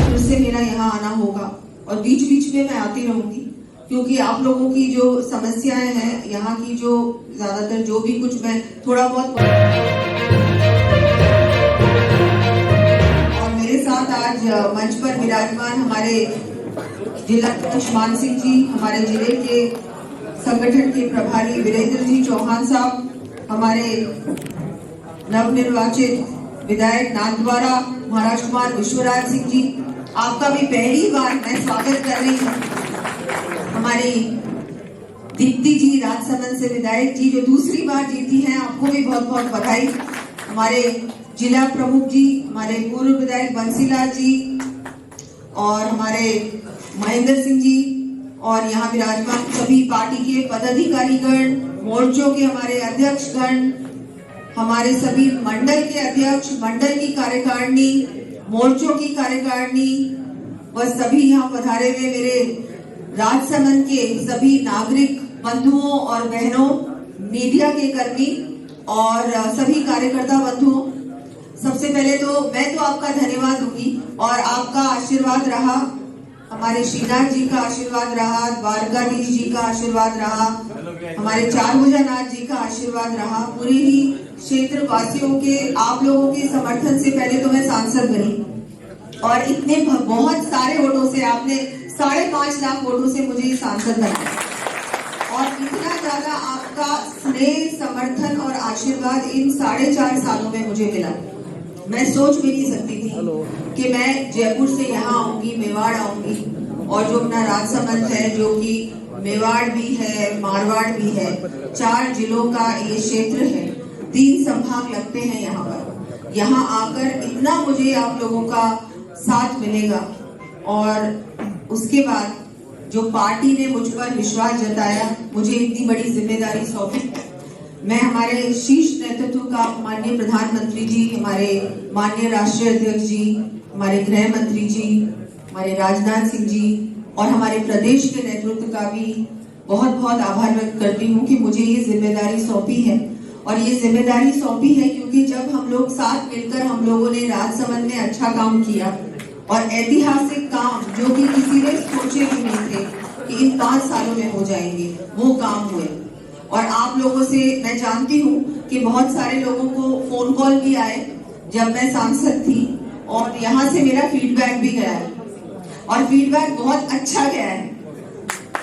फिर से मेरा यहाँ आना होगा और बीच बीच में मैं आती रहूंगी, क्योंकि आप लोगों की जो समस्याएं हैं, यहाँ की जो ज्यादातर जो भी कुछ मैं थोड़ा बहुत। और मेरे साथ आज मंच पर विराजमान हमारे जिला अध्यक्ष मान सिंह जी, हमारे जिले के संगठन के प्रभारी वीरेंद्र जी चौहान साहब, हमारे नवनिर्वाचित विधायक नाथद्वारा महाराज कुमार विश्वराज सिंह जी, आपका भी पहली बार मैं स्वागत कर रही हूँ। हमारी दीप्ति जी राजसमंद से विधायक जी जो दूसरी बार जीती हैं, आपको भी बहुत बहुत बधाई। हमारे जिला प्रमुख जी, हमारे पूर्व विधायक बंसीलाल जी और हमारे महेंद्र सिंह जी और यहाँ विराजमान सभी पार्टी के पदाधिकारीगण, मोर्चों के हमारे अध्यक्षगण, हमारे सभी मंडल के अध्यक्ष, मंडल की कार्यकारिणी, मोर्चों की कार्यकारिणी व सभी यहाँ पधारे हुए मेरे राजसमंद के सभी नागरिक बंधुओं और बहनों, मीडिया के कर्मी और सभी कार्यकर्ता बंधुओं, सबसे पहले तो मैं तो आपका धन्यवाद दूंगी और आपका आशीर्वाद रहा, हमारे श्रीनाथ जी का आशीर्वाद रहा, द्वारकाधीश जी का आशीर्वाद रहा, हमारे चारभुजानाथ जी का आशीर्वाद रहा, पूरे ही क्षेत्र वासियों के, आप लोगों के समर्थन से पहले तो मैं सांसद बनी और इतने बहुत सारे वोटों से, आपने 5.5 लाख वोटों से मुझे सांसद बनाया और इतना ज्यादा आपका स्नेह, समर्थन और आशीर्वाद इन 4.5 सालों में मुझे मिला। मैं सोच भी नहीं सकती थी कि मैं जयपुर से यहाँ आऊंगी, मेवाड़ आऊंगी और जो अपना राजसमंद है जो कि मेवाड़ भी है, मारवाड़ भी है, 4 जिलों का ये क्षेत्र है, 3 संभाग लगते हैं यहाँ पर। यहाँ आकर इतना मुझे आप लोगों का साथ मिलेगा और उसके बाद जो पार्टी ने मुझ पर विश्वास जताया, मुझे इतनी बड़ी जिम्मेदारी सौंपी, मैं हमारे शीर्ष नेतृत्व का माननीय प्रधानमंत्री जी, हमारे माननीय राष्ट्रीय अध्यक्ष जी, हमारे गृह मंत्री जी, हमारे राजनाथ सिंह जी और हमारे प्रदेश के नेतृत्व का भी बहुत बहुत आभार व्यक्त करती हूँ कि मुझे ये जिम्मेदारी सौंपी है। और ये जिम्मेदारी सौंपी है क्योंकि जब हम लोग साथ मिलकर हम लोगों ने राजसमंद में अच्छा काम किया और ऐतिहासिक काम जो कि किसी ने सोचे भी नहीं थे कि इन 5 सालों में हो जाएंगे, वो काम हुए। और आप लोगों से मैं जानती हूँ कि बहुत सारे लोगों को फोन कॉल भी आए जब मैं सांसद थी और यहाँ से मेरा फीडबैक भी गया है और फीडबैक बहुत अच्छा गया है,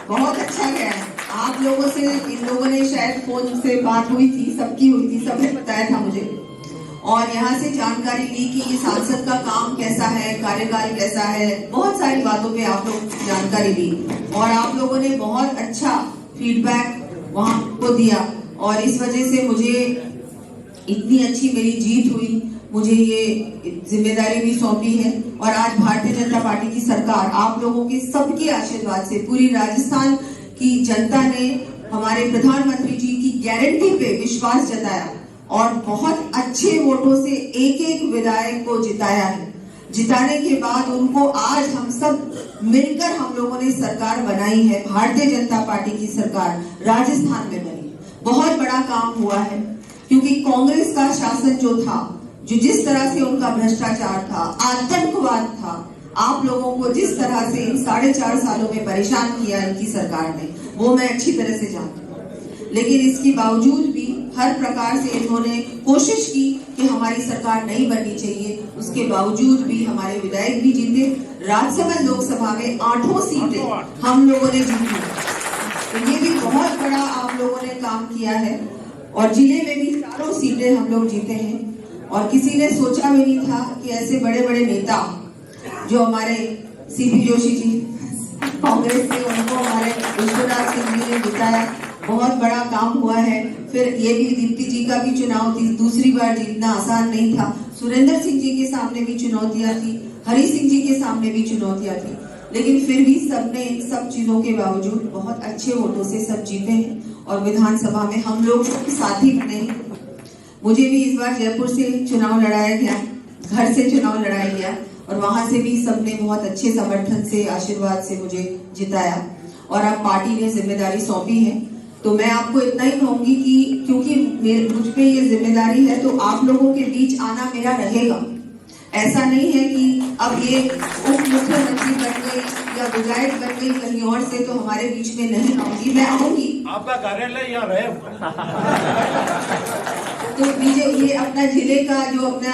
बहुत अच्छा गया है। आप लोगों से, इन लोगों ने शायद फोन से बात हुई थी, सबकी हुई थी, सबने बताया था मुझे और यहाँ से जानकारी ली कि ये सांसद का काम कैसा है, कार्यकाल कैसा है, बहुत सारी बातों पे आप लोग जानकारी ली और आप लोगों ने बहुत अच्छा फीडबैक वहां को दिया और इस वजह से मुझे इतनी अच्छी मेरी जीत हुई, मुझे ये जिम्मेदारी भी सौंपी है और आज भारतीय जनता पार्टी की सरकार, आप लोगों के सबके आशीर्वाद से पूरी राजस्थान की जनता ने हमारे प्रधानमंत्री जी की गारंटी पे विश्वास जताया और बहुत अच्छे वोटों से एक विधायक को जिताया है। जिताने के बाद उनको आज हम सब मिलकर हम लोगों ने सरकार बनाई है, भारतीय जनता पार्टी की सरकार राजस्थान में बनी। बहुत बड़ा काम हुआ है क्योंकि कांग्रेस का शासन जो था, जो जिस तरह से उनका भ्रष्टाचार था, आतंकवाद था, आप लोगों को जिस तरह से इन 4.5 सालों में परेशान किया इनकी सरकार ने, वो मैं अच्छी तरह से जानती हूँ। लेकिन इसके बावजूद भी हर प्रकार से इन्होंने कोशिश की कि हमारी सरकार नहीं बननी चाहिए, उसके बावजूद भी हमारे विधायक भी जीते। राजसमंद लोकसभा में 8 सीटें हम लोगों ने जीती, तो ये भी बहुत बड़ा आप लोगों ने काम किया है और जिले में भी 4 सीटें हम लोग जीते हैं और किसी ने सोचा भी नहीं था कि ऐसे बड़े बड़े नेता जो हमारे सीपी जोशी जी कांग्रेस से, उनको हमारे विश्वनाथ सिंह जी ने जिताया, बहुत बड़ा काम हुआ है। फिर ये भी दीप्ति जी का भी चुनाव थी, दूसरी बार जीतना आसान नहीं था। सुरेंद्र सिंह जी के सामने भी चुनौतियां थी, हरि सिंह जी के सामने भी चुनौतियां थी, लेकिन फिर भी सबने सब चीजों के बावजूद बहुत अच्छे वोटों से सब जीते हैं और विधानसभा में हम लोग साथी बने हैं। मुझे भी इस बार जयपुर से चुनाव लड़ाया गया, घर से चुनाव लड़ाया गया और वहां से भी सबने बहुत अच्छे समर्थन से, आशीर्वाद से मुझे जिताया और अब पार्टी ने जिम्मेदारी सौंपी है। तो मैं आपको इतना ही कहूंगी कि क्योंकि मुझ पे ये जिम्मेदारी है तो आप लोगों के बीच आना मेरा रहेगा। ऐसा नहीं है कि अब ये उप मुख्यमंत्री बन गई या विधायक बन गई कहीं और से तो हमारे बीच में नहीं आऊंगी, मैं आऊंगी। आपका कार्यालय यहाँ रहे तो बीजे ये अपना जिले का जो अपना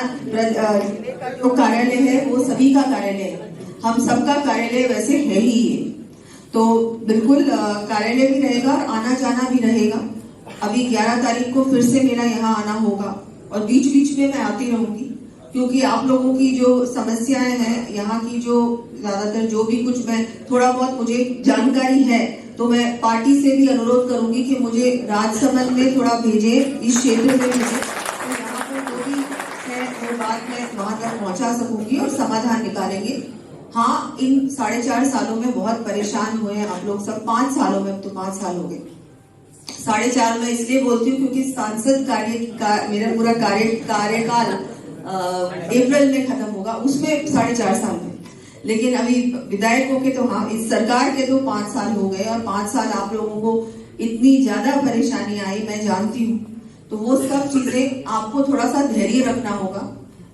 जो कार्यालय है वो सभी का कार्यालय है, हम सबका कार्यालय वैसे है ही है, तो बिल्कुल कार्यालय भी रहेगा और आना जाना भी रहेगा। अभी 11 तारीख को फिर से मेरा यहाँ आना होगा और बीच बीच में मैं आती रहूंगी, क्योंकि आप लोगों की जो समस्याएं हैं यहाँ की, जो ज्यादातर जो भी कुछ मैं थोड़ा बहुत मुझे जानकारी है, तो मैं पार्टी से भी अनुरोध करूंगी कि मुझे राजसमंद में थोड़ा भेजे, इस क्षेत्र में भेजे, तो यहाँ पर जो भी है वो बात मैं वहां तक पहुंचा सकूंगी और समाधान निकालेंगे। हाँ, इन 4.5 सालों में बहुत परेशान हुए हैं आप लोग सब, 5 सालों में, अब तो 5 साल हो गए। 4.5 मैं इसलिए बोलती हूँ क्योंकि सांसद मेरा पूरा कार्यकाल अप्रैल में खत्म होगा, उसमें 4.5 साल में, लेकिन अभी विधायकों के तो हाँ, इस सरकार के तो 5 साल हो गए और 5 साल आप लोगों को इतनी ज्यादा परेशानी आई, मैं जानती हूँ। तो वो सब चीजें आपको थोड़ा सा धैर्य रखना होगा।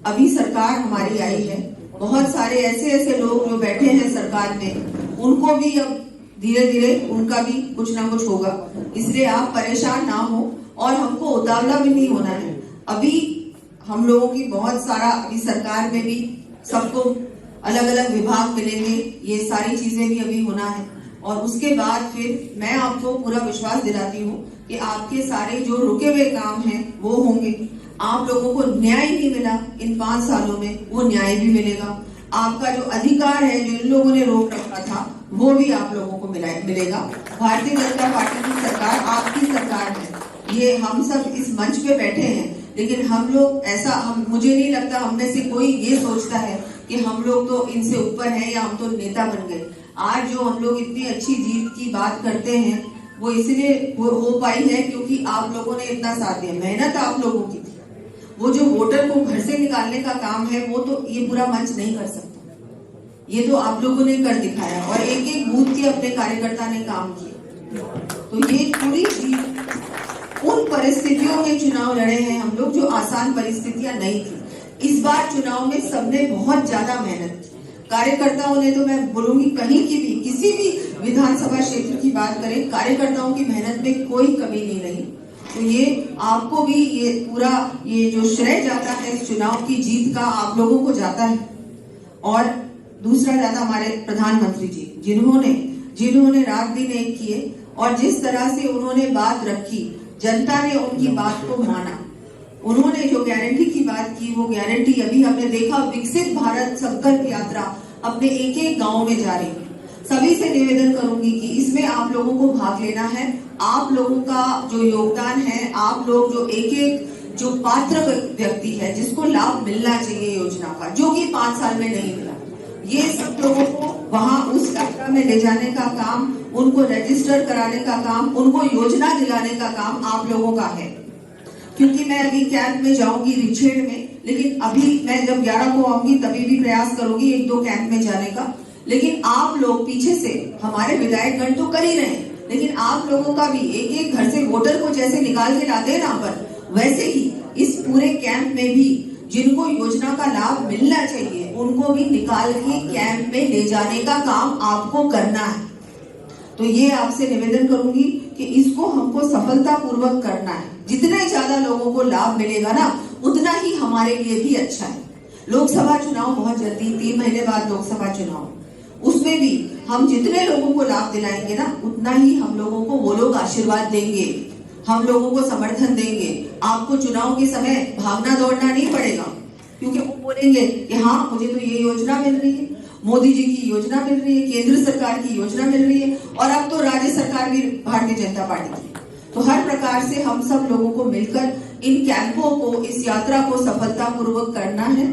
अभी सरकार हमारी आई है, बहुत सारे ऐसे लोग जो बैठे हैं सरकार में, उनको भी अब धीरे धीरे उनका भी कुछ ना कुछ होगा, इसलिए आप परेशान ना हो और हमको उतावला भी नहीं होना है। अभी हम लोगों की बहुत सारा अभी सरकार में भी सबको अलग अलग विभाग मिलेंगे, ये सारी चीजें भी अभी होना है और उसके बाद फिर मैं आपको पूरा विश्वास दिलाती हूँ कि आपके सारे जो रुके हुए काम हैं वो होंगे। आप लोगों को न्याय नहीं मिला इन 5 सालों में, वो न्याय भी मिलेगा। आपका जो अधिकार है जो इन लोगों ने रोक रखा था वो भी आप लोगों को मिलेगा। भारतीय जनता पार्टी की सरकार आपकी सरकार है, ये हम सब इस मंच पे बैठे हैं, लेकिन हम लोग ऐसा मुझे नहीं लगता हम में से कोई ये सोचता है कि हम लोग तो इनसे ऊपर हैं या हम तो नेता बन गए। आज जो हम लोग इतनी अच्छी जीत की बात करते हैं वो इसलिए हो पाई है क्योंकि आप लोगों ने इतना साथ दिया, मेहनत आप लोगों की थी। वो जो वोटर को घर से निकालने का काम है वो तो ये पूरा मंच नहीं कर सकता, ये तो आप लोगों ने कर दिखाया और एक एक बूथ के अपने कार्यकर्ता ने काम किया। तो ये पूरी जीत उन परिस्थितियों में चुनाव लड़े हैं हम लोग जो आसान परिस्थितियां नहीं थी। इस बार चुनाव में सबने बहुत ज्यादा मेहनत की, कार्यकर्ताओं ने, तो मैं बोलूंगी कहीं की भी किसी भी विधानसभा क्षेत्र की बात करें, कार्यकर्ताओं की मेहनत में कोई कमी नहीं रही। तो ये आपको भी ये पूरा ये जो श्रेय जाता है इस चुनाव की जीत का आप लोगों को जाता है। और दूसरा जाता हमारे प्रधानमंत्री जी, जिन्होंने रात दिन एक किए और जिस तरह से उन्होंने बात रखी, जनता ने उनकी बात को माना। उन्होंने जो गारंटी की बात की वो गारंटी अभी हमने देखा, विकसित भारत संकल्प यात्रा अपने एक एक गांव में जा रही है। सभी से निवेदन करूंगी कि इसमें आप लोगों को भाग लेना है। आप लोगों का जो योगदान है, आप लोग जो एक एक जो पात्र व्यक्ति है जिसको लाभ मिलना चाहिए योजना का, जो कि 5 साल में नहीं मिला, ये सब लोगों को वहां उस यात्रा में ले जाने का काम, उनको रजिस्टर कराने का काम, उनको योजना दिलाने का काम आप लोगों का है। क्योंकि मैं अभी कैंप में जाऊंगी रिछेड़ में, लेकिन अभी मैं जब 11 को आऊंगी तभी भी प्रयास करूंगी 1-2 कैंप में जाने का। लेकिन आप लोग पीछे से हमारे विधायकगण तो कर ही रहे हैं, लेकिन आप लोगों का भी एक एक घर से वोटर को जैसे निकाल के लाते हैं ना पर, वैसे ही इस पूरे कैंप में भी जिनको योजना का लाभ मिलना चाहिए उनको भी निकाल के कैंप में ले जाने का काम आपको करना है। तो ये आपसे निवेदन करूंगी कि इसको हमको सफलता पूर्वक करना है। जितने ज्यादा लोगों को लाभ मिलेगा ना उतना ही हमारे लिए भी अच्छा है। लोकसभा चुनाव बहुत जल्दी, 3 महीने बाद लोकसभा चुनाव, उसमें भी हम जितने लोगों को लाभ दिलाएंगे ना उतना ही हम लोगों को वो लोग आशीर्वाद देंगे, हम लोगों को समर्थन देंगे। आपको चुनाव के समय भागना दौड़ना नहीं पड़ेगा, क्योंकि वो बोलेंगे कि हाँ मुझे तो ये योजना मिल रही है, मोदी जी की योजना मिल रही है, केंद्र सरकार की योजना मिल रही है और अब तो राज्य सरकार भी भारतीय जनता पार्टी की। तो हर प्रकार से हम सब लोगों को मिलकर इन कैंपों को, इस यात्रा को सफलता पूर्वक करना है,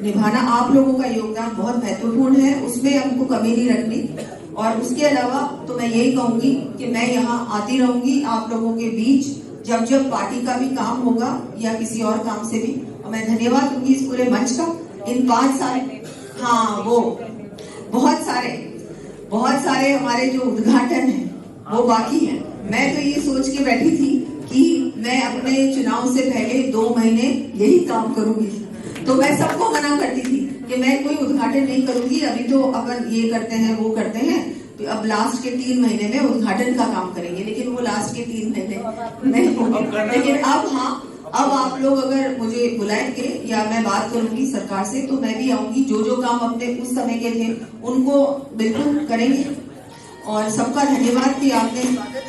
निभाना। आप लोगों का योगदान बहुत महत्वपूर्ण है, उसमें हमको कमी नहीं रखनी। और उसके अलावा तो मैं यही कहूंगी कि मैं यहाँ आती रहूंगी आप लोगों के बीच जब जब पार्टी का भी काम होगा या किसी और काम से भी। और मैं धन्यवाद दूंगी इस पूरे मंच का। इन 5 साल, हाँ वो बहुत सारे हमारे जो उद्घाटन है वो बाकी है। मैं तो ये सोच के बैठी थी कि मैं अपने चुनाव से पहले 2 महीने यही काम करूंगी, तो मैं सबको मना करती थी कि मैं कोई उद्घाटन नहीं करूंगी, अभी तो अपन ये करते हैं वो करते हैं, तो अब लास्ट के 3 महीने में उद्घाटन का काम करेंगे, लेकिन वो लास्ट के 3 महीने नहीं होंगे। लेकिन अब हाँ, अब आप लोग अगर मुझे बुलाएंगे या मैं बात करूंगी सरकार से तो मैं भी आऊंगी, जो जो काम अपने उस समय के थे उनको बिल्कुल करेंगे। और सबका धन्यवाद कि आपने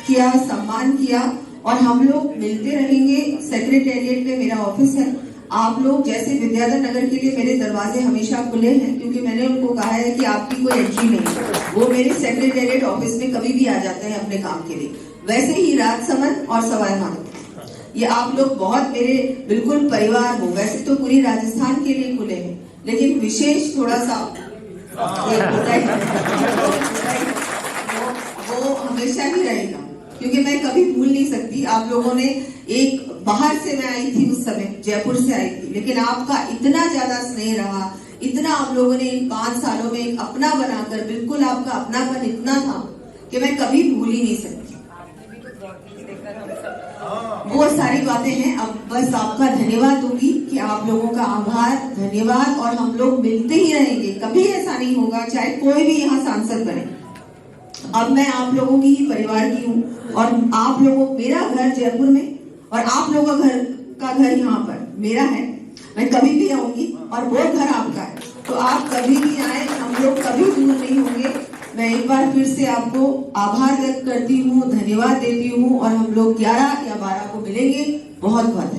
किया, सम्मान किया, और हम लोग मिलते रहेंगे। सेक्रेटेरिएट में मेरा ऑफिस है, आप लोग जैसे विद्याधर नगर के लिए मेरे दरवाजे हमेशा खुले हैं, क्योंकि मैंने उनको कहा है कि आपकी कोई एंट्री नहीं, वो मेरे सेक्रेटेरिएट ऑफिस में कभी भी आ जाते हैं अपने काम के लिए। वैसे ही राजसमंद और सवाई माधोपुर, ये आप लोग बहुत मेरे बिल्कुल परिवार हो। वैसे तो पूरी राजस्थान के लिए खुले हैं, लेकिन विशेष थोड़ा सा वो हमेशा ही रहेगा, क्योंकि मैं कभी भूल नहीं सकती। आप लोगों ने एक बाहर से मैं आई थी, उस समय जयपुर से आई थी, लेकिन आपका इतना ज्यादा स्नेह रहा, इतना आप लोगों ने इन 5 सालों में एक अपना बनाकर, बिल्कुल आपका अपनापन इतना था कि मैं कभी भूल ही नहीं सकती। वो सारी बातें हैं। अब बस आपका धन्यवाद दूंगी कि आप लोगों का आभार, धन्यवाद, और हम लोग मिलते ही रहेंगे, कभी ऐसा नहीं होगा चाहे कोई भी यहाँ सांसद बने। अब मैं आप लोगों की ही परिवार की हूँ, और आप लोगों, मेरा घर जयपुर में और आप लोगों का घर यहाँ पर मेरा है। मैं कभी भी आऊंगी और वो घर आपका है, तो आप कभी भी आए, हम लोग कभी दूर नहीं होंगे। मैं एक बार फिर से आपको आभार व्यक्त करती हूँ, धन्यवाद देती हूँ, और हम लोग 11 या 12 को मिलेंगे। बहुत बहुत